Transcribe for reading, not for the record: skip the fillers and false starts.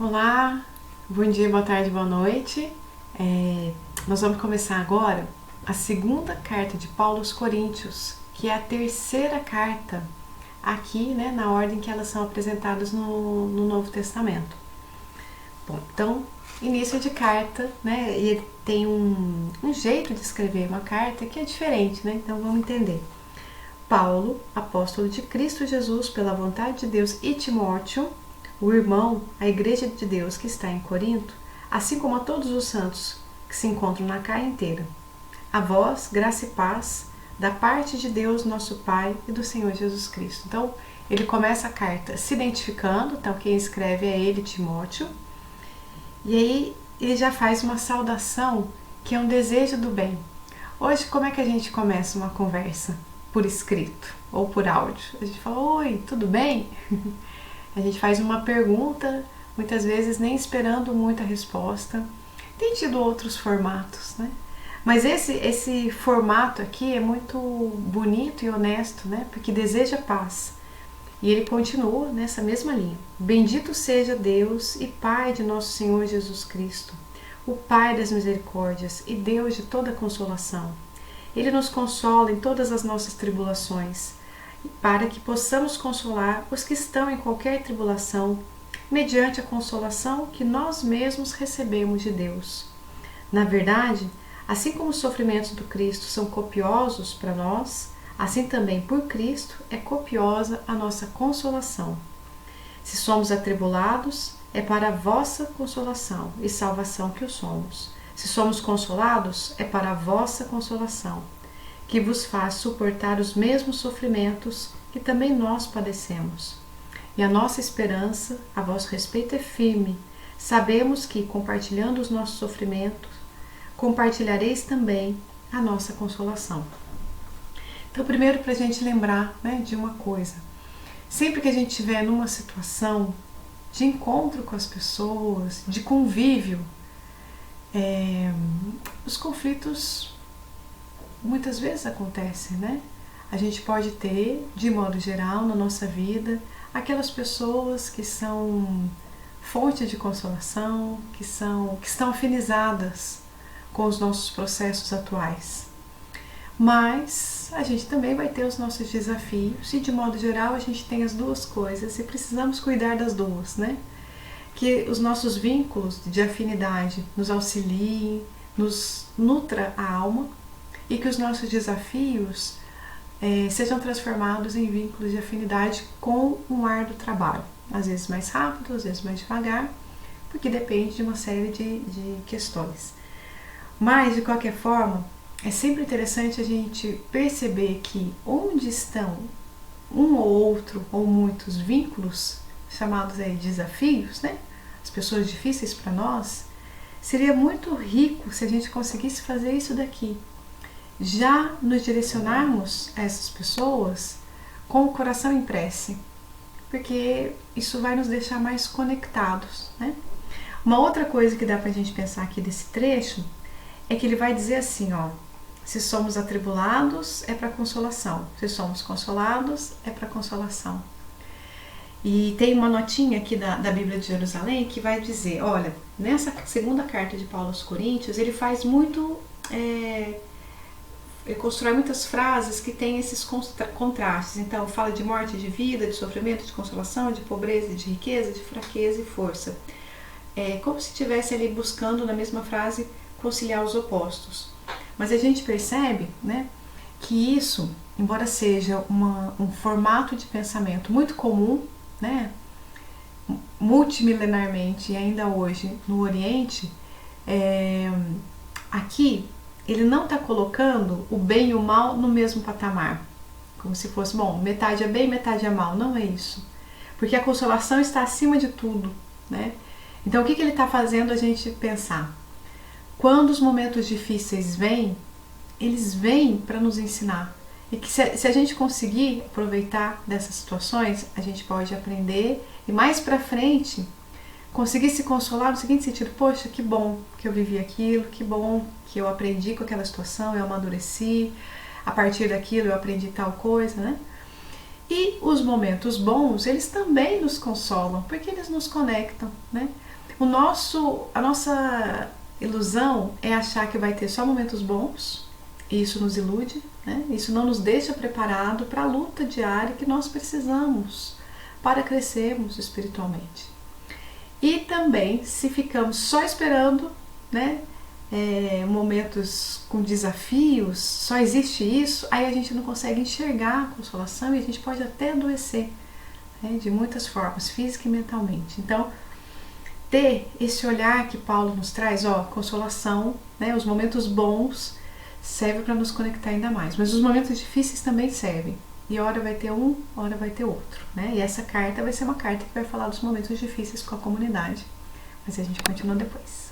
Olá, bom dia, boa tarde, boa noite. Nós vamos começar agora a segunda carta de Paulo aos Coríntios, que é a terceira carta aqui, né, na ordem que elas são apresentadas no Novo Testamento. Bom, então, início de carta, né, e ele tem um jeito de escrever uma carta que é diferente, né, então vamos entender. Paulo, apóstolo de Cristo Jesus, pela vontade de Deus, e Timóteo, o irmão, a igreja de Deus que está em Corinto, assim como a todos os santos que se encontram na Caia inteira. A vós, graça e paz, da parte de Deus, nosso Pai, e do Senhor Jesus Cristo. Então, ele começa a carta se identificando, então quem escreve é ele, Timóteo, e aí ele já faz uma saudação que é um desejo do bem. Hoje, como é que a gente começa uma conversa? Por escrito ou por áudio. A gente fala, oi, tudo bem? A gente faz uma pergunta, muitas vezes nem esperando muita resposta. Tem tido outros formatos, né? Mas esse formato aqui é muito bonito e honesto, né? Porque deseja paz. E ele continua nessa mesma linha. Bendito seja Deus e Pai de nosso Senhor Jesus Cristo, o Pai das misericórdias e Deus de toda consolação. Ele nos consola em todas as nossas tribulações, para que possamos consolar os que estão em qualquer tribulação, mediante a consolação que nós mesmos recebemos de Deus. Na verdade, assim como os sofrimentos do Cristo são copiosos para nós, assim também por Cristo é copiosa a nossa consolação. Se somos atribulados, é para a vossa consolação e salvação que o somos. Se somos consolados, é para a vossa consolação, que vos faz suportar os mesmos sofrimentos que também nós padecemos. E a nossa esperança a vosso respeito é firme. Sabemos que, compartilhando os nossos sofrimentos, compartilhareis também a nossa consolação. Então, primeiro, para a gente lembrar, né, de uma coisa. Sempre que a gente estiver numa situação de encontro com as pessoas, de convívio, os conflitos muitas vezes acontecem, né? A gente pode ter, de modo geral, na nossa vida, aquelas pessoas que são fonte de consolação, que estão afinizadas com os nossos processos atuais. Mas a gente também vai ter os nossos desafios e, de modo geral, a gente tem as duas coisas e precisamos cuidar das duas, né? Que os nossos vínculos de afinidade nos auxiliem, nos nutra a alma e que os nossos desafios sejam transformados em vínculos de afinidade com um árduo trabalho. Às vezes mais rápido, às vezes mais devagar, porque depende de uma série de questões. Mas, de qualquer forma, é sempre interessante a gente perceber que onde estão um ou outro ou muitos vínculos, chamados aí desafios, né? As pessoas difíceis para nós, seria muito rico se a gente conseguisse fazer isso daqui. Já nos direcionarmos a essas pessoas com o coração em prece, porque isso vai nos deixar mais conectados, né? Uma outra coisa que dá pra gente pensar aqui desse trecho é que ele vai dizer assim, ó, se somos atribulados é para consolação, se somos consolados é para consolação. E tem uma notinha aqui da Bíblia de Jerusalém que vai dizer, olha, nessa segunda carta de Paulo aos Coríntios, ele faz muito, ele constrói muitas frases que têm esses contrastes. Então, fala de morte, de vida, de sofrimento, de consolação, de pobreza, de riqueza, de fraqueza e força. É como se estivesse ali buscando, na mesma frase, conciliar os opostos. Mas a gente percebe, né, que isso, embora seja um formato de pensamento muito comum, né, multimilenarmente e ainda hoje no Oriente, aqui ele não está colocando o bem e o mal no mesmo patamar, como se fosse, bom, metade é bem, metade é mal. Não é isso, porque a consolação está acima de tudo, né? Então, o que ele está fazendo a gente pensar? Quando os momentos difíceis vêm, eles vêm para nos ensinar. E que se a gente conseguir aproveitar dessas situações, a gente pode aprender e mais para frente conseguir se consolar no seguinte sentido: poxa, que bom que eu vivi aquilo, que bom que eu aprendi com aquela situação, eu amadureci, a partir daquilo eu aprendi tal coisa, né? E os momentos bons, eles também nos consolam, porque eles nos conectam, né? A nossa ilusão é achar que vai ter só momentos bons, e isso nos ilude, né? Isso não nos deixa preparado para a luta diária que nós precisamos para crescermos espiritualmente. E também, se ficamos só esperando, né, momentos com desafios, só existe isso, aí a gente não consegue enxergar a consolação e a gente pode até adoecer, né, de muitas formas, física e mentalmente. Então, ter esse olhar que Paulo nos traz, consolação, né, os momentos bons servem para nos conectar ainda mais, mas os momentos difíceis também servem. E hora vai ter um, hora vai ter outro, né? E essa carta vai ser uma carta que vai falar dos momentos difíceis com a comunidade. Mas a gente continua depois.